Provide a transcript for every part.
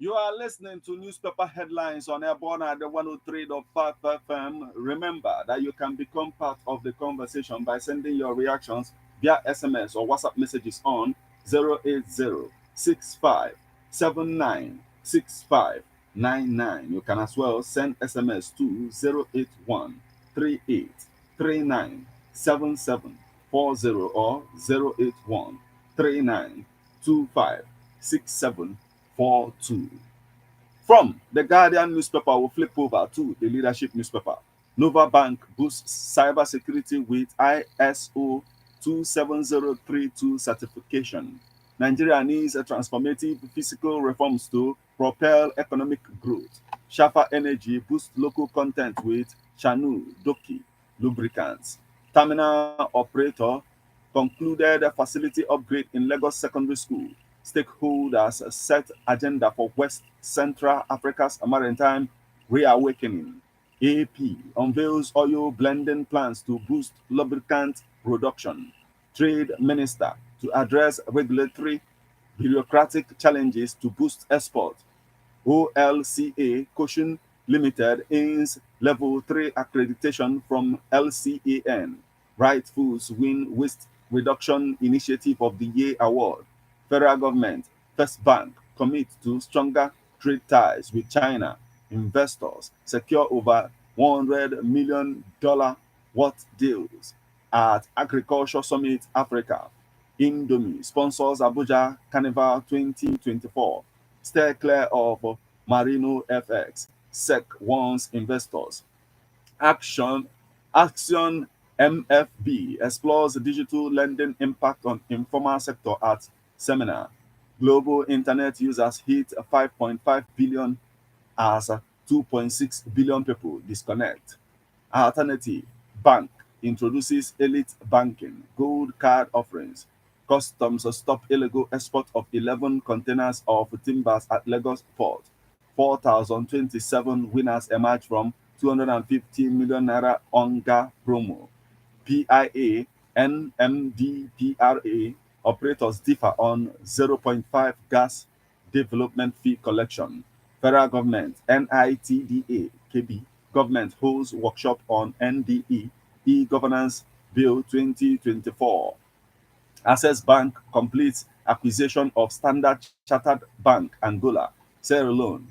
You are listening to newspaper headlines on Airborne at the 103.5 FM. Remember that you can become part of the conversation by sending your reactions via SMS or WhatsApp messages on 08065796599. You can as well send SMS to 08138397740 or 08139256742. From the Guardian newspaper, we'll flip over to the leadership newspaper. Nova Bank boosts cybersecurity with ISO 27032 certification. Nigeria needs a transformative fiscal reforms to propel economic growth. Shafa Energy boosts local content with Chanu Doki lubricants. Terminal operator concluded a facility upgrade in Lagos Secondary School. Stakeholders set agenda for West Central Africa's maritime reawakening. AP unveils oil blending plans to boost lubricant production. Trade Minister to address regulatory bureaucratic challenges to boost export. OLCA Caution Limited aims Level 3 accreditation from LCAN. Right Foods win Waste Reduction Initiative of the Year award. Federal government, First Bank commit to stronger trade ties with China. Investors secure over $100 million worth deals at Agriculture Summit Africa. Indomie sponsors Abuja Carnival 2024. Stay clear of Marino FX. SEC warns investors. Action Action MFB explores digital lending impact on informal sector at seminar. Global internet users hit 5.5 billion as 2.6 billion people disconnect. Alternative Bank introduces elite banking, gold card offerings. Customs stop illegal export of 11 containers of timbers at Lagos Port. 4,027 winners emerge from 250 million naira ONGA promo. PIA, NMDPRA operators differ on zero point 0.5 gas development fee collection. Federal government, NITDA, KB, government holds workshop on NDE e-governance bill 2024. Access Bank completes acquisition of Standard Chartered Bank Angola, Sierra Leone.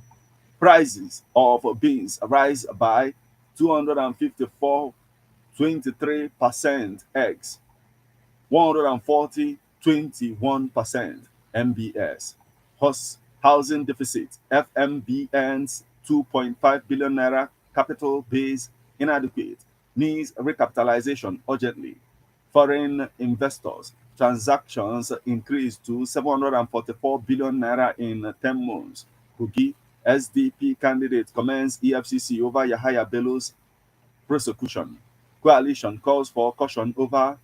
Prices of beans rise by 254.23%, eggs 140.21%, MBS. Housing deficit, FMBN's 2.5 billion naira capital base inadequate, needs recapitalization urgently. Foreign investors, transactions increased to 744 billion naira in 10 months. Kogi SDP candidate commends EFCC over Yahaya Bello's prosecution. Coalition calls for caution over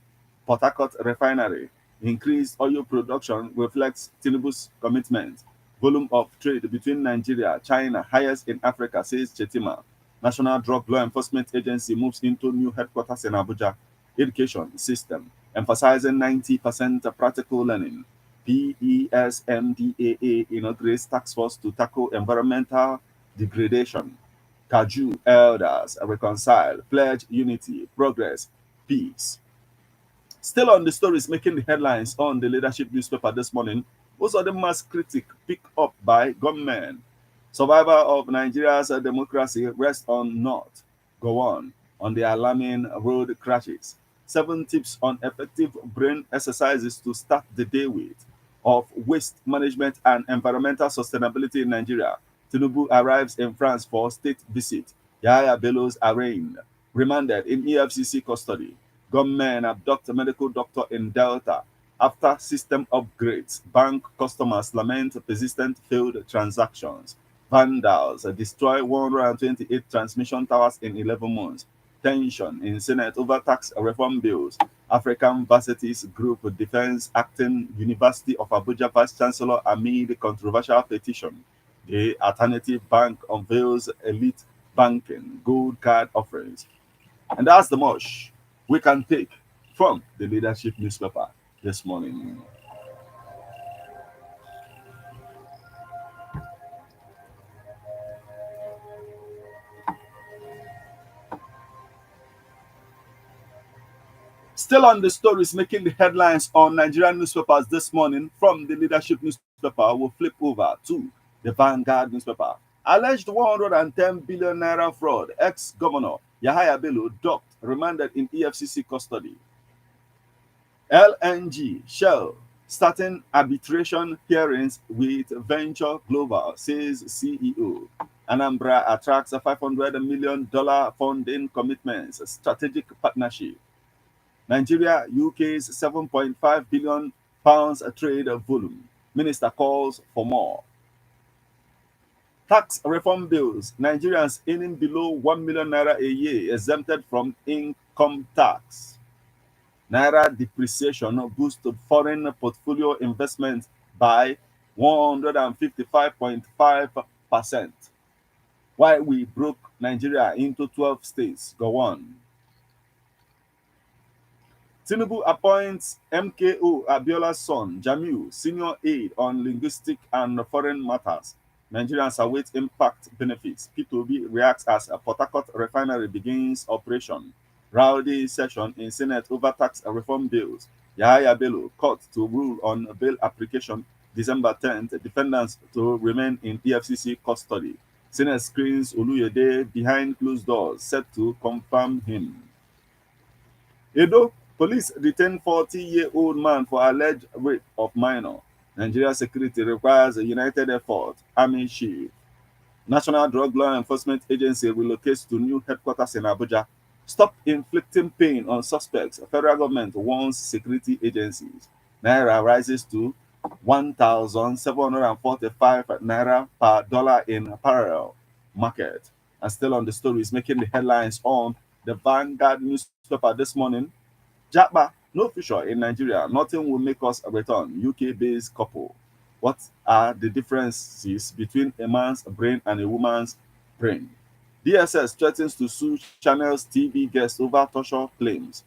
Port Harcourt refinery. Increased oil production reflects Tinubu's commitment. Volume of trade between Nigeria, China, highest in Africa, says Chetima. National Drug Law Enforcement Agency moves into new headquarters in Abuja. Education system emphasizing 90% practical learning. PESMDAA inaugurates task force to tackle environmental degradation. Kaju elders reconcile, pledge unity, progress, peace. Still on the stories making the headlines on the leadership newspaper this morning, most of the mass critic picked up by gunmen. Survival of Nigeria's democracy rests on not go on the alarming road crashes. 7 tips on effective brain exercises to start the day with. Of waste management and environmental sustainability in Nigeria. Tinubu arrives in France for state visit. Yahya Bello's arraigned, remanded in EFCC custody. Gunmen abduct a medical doctor in Delta after system upgrades. Bank customers lament persistent failed transactions. Vandals destroy 128 transmission towers in 11 months. Tension in Senate over tax reform bills. African Varsities Group defends acting University of Abuja Vice Chancellor amid controversial petition. The Alternative Bank unveils elite banking gold card offerings. And that's the much we can take from the leadership newspaper this morning. Still on the stories making the headlines on Nigerian newspapers this morning, from the leadership newspaper, we'll flip over to the Vanguard newspaper. Alleged 110 billion naira fraud, ex-governor Yahaya Bello docked, remanded in EFCC custody. LNG Shell starting arbitration hearings with Venture Global, says CEO. Anambra attracts a $500 million funding commitments, strategic partnership. Nigeria, UK's 7.5 billion pounds trade volume. Minister calls for more. Tax reform bills. Nigerians earning below 1 million naira a year exempted from income tax. Naira depreciation boosted foreign portfolio investment by 155.5%. Why we broke Nigeria into 12 states. Go on. Tinubu appoints MKO Abiola's son, Jamiu, senior aide on linguistic and foreign matters. Nigerians await impact benefits. P2B reacts as a Port Harcourt refinery begins operation. Rowdy session in Senate over tax reform bills. Yahaya Bello court to rule on bail application December 10th. Defendants to remain in EFCC custody. Senate screens Oluyede behind closed doors, set to confirm him. Edo police detain 40-year-old man for alleged rape of minor. Nigeria security requires a united effort. Army chief. National Drug Law Enforcement Agency relocates to new headquarters in Abuja. Stop inflicting pain on suspects. Federal government warns security agencies. Naira rises to 1,745 naira per dollar in parallel market. And still on the stories making the headlines on the Vanguard newspaper this morning. Japa, no future in Nigeria. Nothing will make us return. UK-based couple. What are the differences between a man's brain and a woman's brain? DSS threatens to sue Channel's TV guest over torture claims.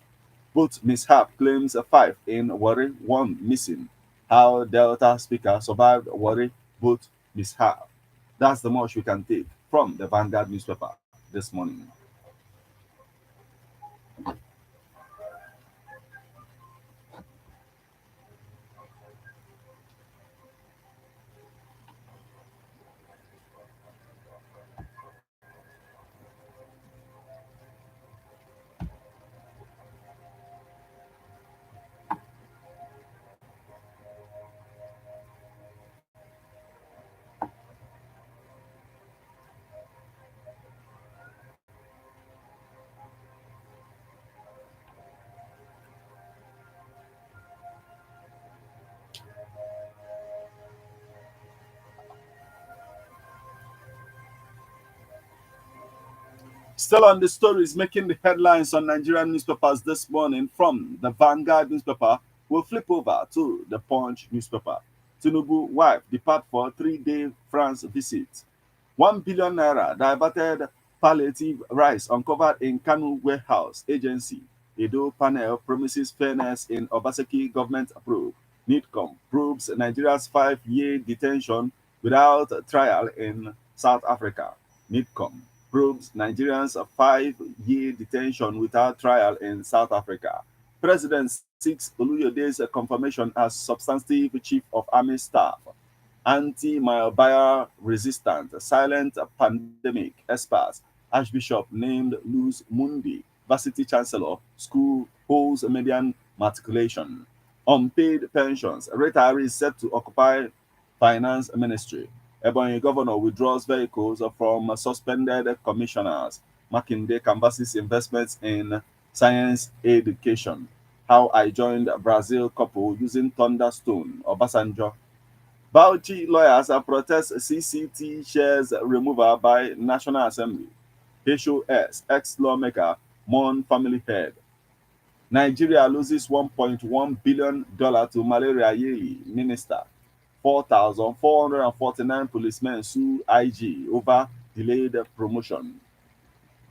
Both mishap claims 5 in Warri, 1 missing. How Delta speaker survived Warri, both mishap. That's the much we can take from the Vanguard newspaper this morning. Still on the stories making the headlines on Nigerian newspapers this morning, from the Vanguard newspaper, we'll flip over to the Punch newspaper. Tinubu wife depart for 3-day France visit. 1 billion naira diverted palliative rice uncovered in Kanu warehouse agency. Edo panel promises fairness in Obaseki government probe. NIDCOM probes Nigeria's 5-year detention without trial in South Africa. NIDCOM probes Nigerians' 5-year detention without trial in South Africa. President seeks Oluyode's confirmation as substantive chief of army staff. Antimicrobial resistant silent pandemic experts. Archbishop named Luz Mundi, varsity chancellor, school holds median matriculation. Unpaid pensions. Retirees set to occupy finance ministry. Ebonyi governor withdraws vehicles from suspended commissioners. Makinde canvasses investments in science education. How I joined Brazil couple using Thunderstone. Obasanjo. Bauchi lawyers protest CCT shares removal by National Assembly. HOS, ex-lawmaker, mourn family head. Nigeria loses $1.1 billion to malaria yearly. Minister. 4,449 policemen sue IG over delayed promotion.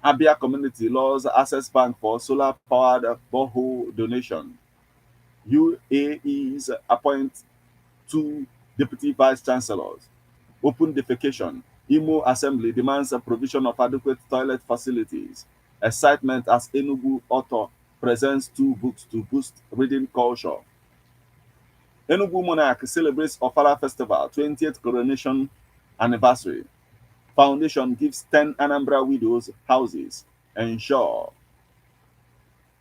Abia community laws access bank for solar-powered borehole donation. UAE's appoint 2 deputy vice chancellors. Open defecation. Imo Assembly demands a provision of adequate toilet facilities. Excitement as Enugu author presents two books to boost reading culture. Enugu Monarch celebrates Ofala Festival 20th coronation anniversary. Foundation gives 10 Anambra widows houses. Ensure.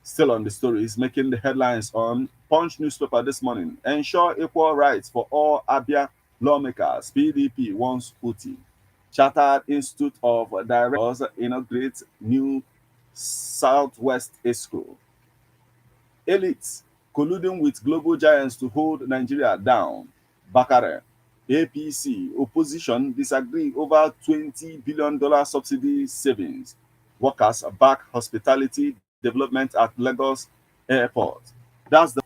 Still on the stories making the headlines on Punch newspaper this morning. Ensure equal rights for all Abia lawmakers. PDP wants Uti. Chartered Institute of Directors inaugurates new Southwest School. Elites colluding with global giants to hold Nigeria down. Bakare. APC opposition disagree over $20 billion subsidy savings. Workers back hospitality development at Lagos Airport. That's the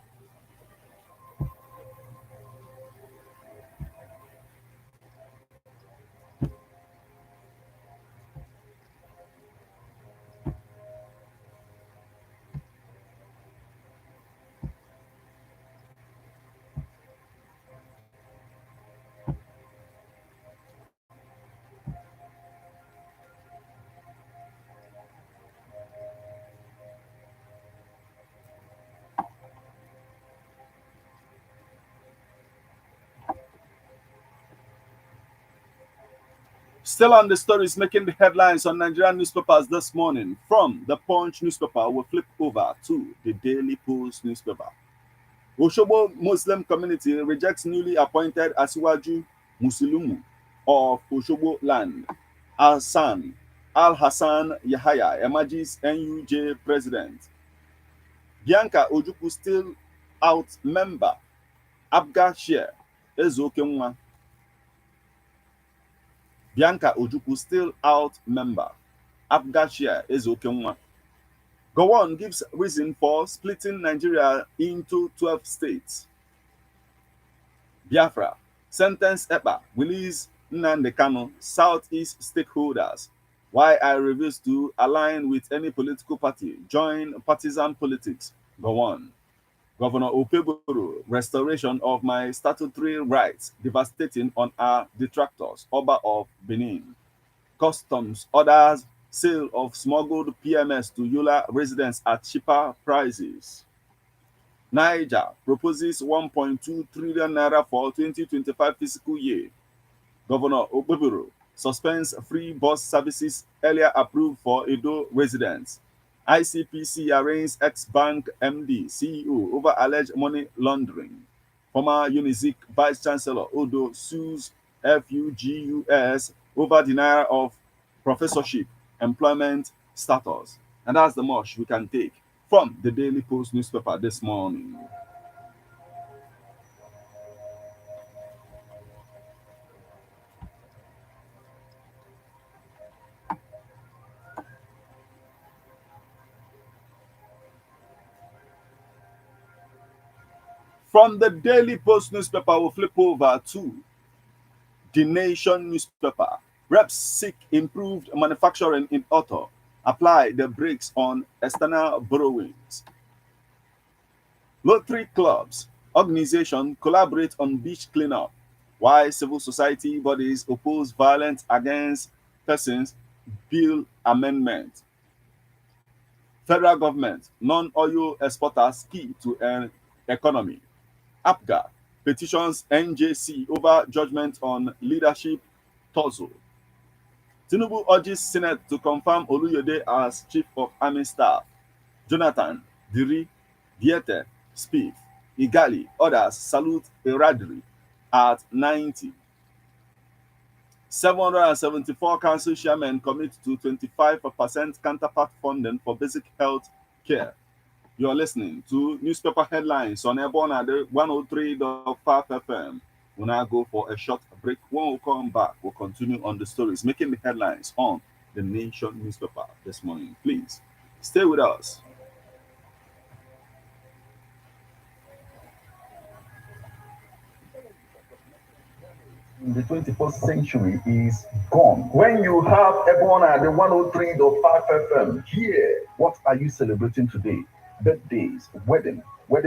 still on the stories making the headlines on Nigerian newspapers this morning. From the Punch newspaper, we flip over to the Daily Post newspaper. Oshobo Muslim community rejects newly appointed Asiwaju Muslimu of Oshobo land. Al Hassan Yahaya emerges NUJ president. Bianca Ojukwu still out member. Abga share Ezokenwa. Bianca Ojukwu still out member. Abga share Ezokenwa. Gowon gives reason for splitting Nigeria into 12 states. Biafra, sentence EPA, release Nnamdi Kanu, Southeast stakeholders. Why I refuse to align with any political party, join partisan politics. Go on. Governor Opeboro, restoration of my statutory rights, devastating on our detractors. Oba of Benin. Customs orders sale of smuggled PMS to Yola residents at cheaper prices. Niger proposes 1.2 trillion naira for 2025 fiscal year. Governor Okpeboro suspends free bus services earlier approved for Edo residents. ICPC arraigns ex-bank MD CEO over alleged money laundering. Former Unizik Vice Chancellor Odo sues FUGUS over denial of professorship employment status. And that's the much we can take from the Daily Post newspaper this morning. From the Daily Post newspaper, we'll flip over to the Nation newspaper. Reps seek improved manufacturing in auto. Apply the brakes on external borrowings. Rotary clubs, organization collaborate on beach cleanup. Why civil society bodies oppose violence against persons bill amendment. Federal government, non-oil exporters key to an economy. APGA petitions NJC over judgment on leadership tussle. Tinubu urges Senate to confirm Oluyede as Chief of Army Staff. Jonathan, Diri, Diete, Spieth, Igali, others salute Iradri at 90. 774 council chairmen commit to 25% counterpart funding for basic health care. You're listening to newspaper headlines on Airborne at 103.5 FM. We'll now go for a short break. When we come back, we'll continue on the stories making the headlines on the Nation newspaper this morning. Please stay with us. In the 21st century is gone. When you have everyone at the 103.5 FM, here, what are you celebrating today? Birthdays, wedding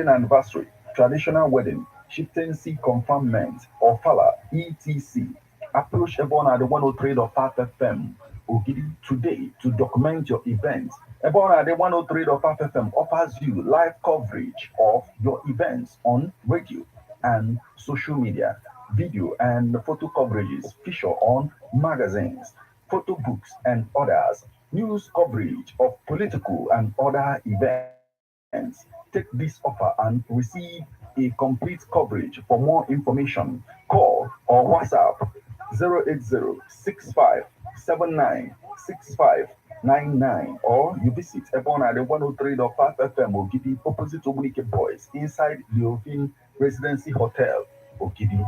anniversary, traditional wedding, chieftaincy conferment, or fala, etc. Approach everyone at the 103.5 FM Ogidi today to document your event Ebona, the 103.5 FM offers you live coverage of your events on radio and social media, video and photo coverages feature on magazines, photo books, and others, news coverage of political and other events. Take this offer and receive a complete coverage. For more information, call or WhatsApp 08065796599 or you visit Ebona at the 103.5 FM Ogidi opposite Omunike Boys inside Leovin Residency Hotel Ogidi.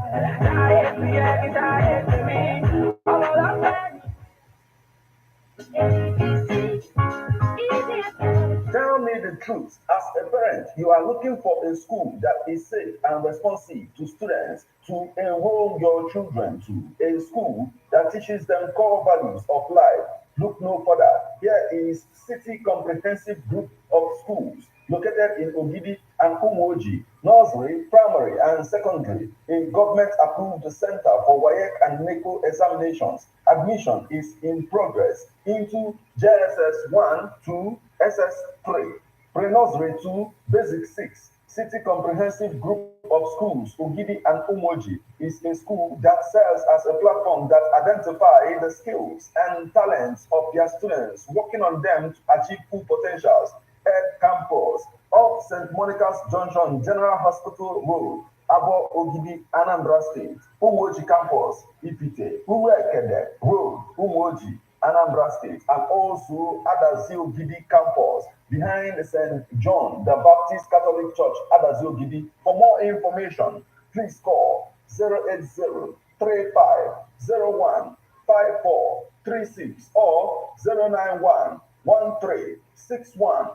Tell me the truth. As a parent, you are looking for a school that is safe and responsive to students to enroll your children to. A school that teaches them core values of life. Look no further. Here is City Comprehensive Group of Schools located in Ogidi and Umoji, nursery, primary, and secondary, a government-approved center for WAEC and NECO examinations. Admission is in progress into JSS 1 to SS3, pre-nursery 2, basic 6. City Comprehensive Group of Schools, Ogidi and Umoji, is a school that serves as a platform that identifies the skills and talents of their students, working on them to achieve full potentials. Head campus of St. Monica's Junction General Hospital Road, Abo Ogidi, Anambra State. Umoji campus, Ipite, Uwekede Road, Umoji, Anambra State, and also Adazio Gidi campus behind St. John the Baptist Catholic Church, Adazio Gidi. For more information, please call 08035015436 or 09113614015.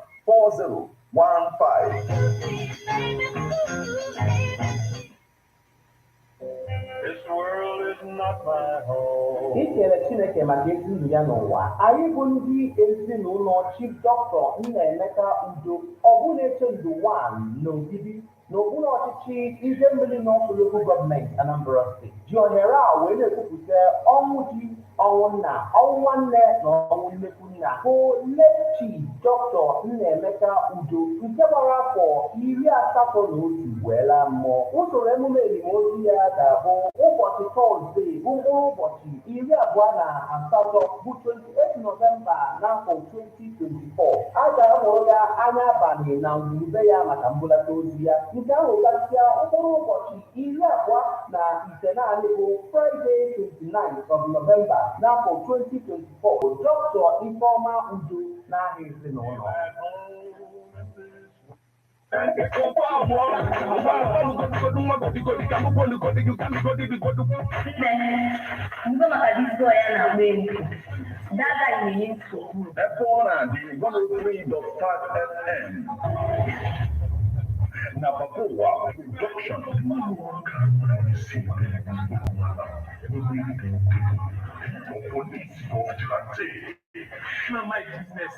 This world is not my home. Ikele Chineke maka ezi ndụ ya n'ụwa. Anyị bụ ndị ezinụlọ Chief Dr. Nnaemeka Udo, ọbụna-eche ndụ 1 n'Ogidi, n'okpuru ọchịchị Idemmili North Local Government, Anambra State, ji ohere a wee na-ekwupụta ọnwụ di, ọnwụ nna, ọnwụ nwanne na ọnwụ nnekwu nna bụ late Chief Dr. Nnaemeka Udo nke gbara afọ 81 wee laa mmụọ. Usoro emume elimozu ya ga-abụ ụbọchị Tọzdee bụ mkpụrụ ụbọchị 28 bụ 28 Nọvemba n'afọ 2024. A ga-ahụrụ ya anya abalị na ngwurube ya maka mbulata ozi ya, nke ahụ gasịa mkpụrụ ụbọchị 25 naanị bụ Fraịde 29 of Novemba n'afọ 2024. Dr. Ifeoma Udo n'aha ezinụlọ. Mgbe maka disco ya na-agba egwu, dada na-enye nsogbu. Ebona the 103.5 FM. Napapoa production. Police vigilante. Na my business.